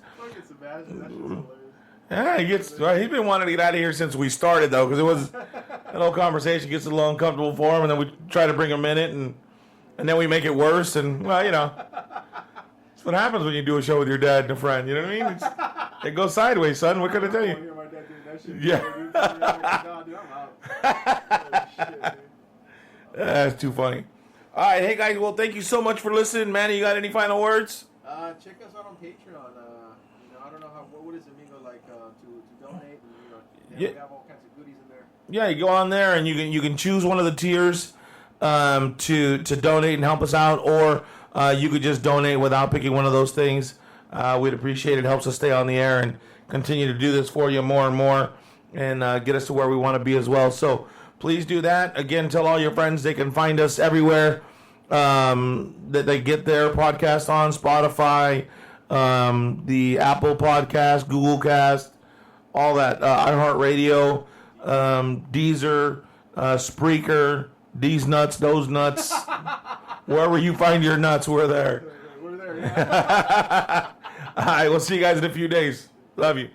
Yeah, he's been wanting to get out of here since we started, though, because it was that whole conversation gets a little uncomfortable for him, and then we try to bring him in it, and then we make it worse, and, well, it's what happens when you do a show with your dad and a friend, you know what I mean? It goes sideways, son. What can I tell you? Yeah. That's too funny. All right, hey guys. Well, thank you so much for listening, Manny. You got any final words? Check us out on Patreon. I don't know what is Amigo like to donate. And, we have all kinds of goodies in there. Yeah, you go on there and you can choose one of the tiers to donate and help us out, or you could just donate without picking one of those things. We'd appreciate it. It helps us stay on the air and continue to do this for you more and more, and get us to where we want to be as well. So please do that. Again, tell all your friends they can find us everywhere that they get their podcast on: Spotify, the Apple Podcast, Google Cast, all that, iHeartRadio, Deezer, Spreaker, these nuts, those nuts. Wherever you find your nuts, we're there. We're there. Yeah. All right, we'll see you guys in a few days. Love you.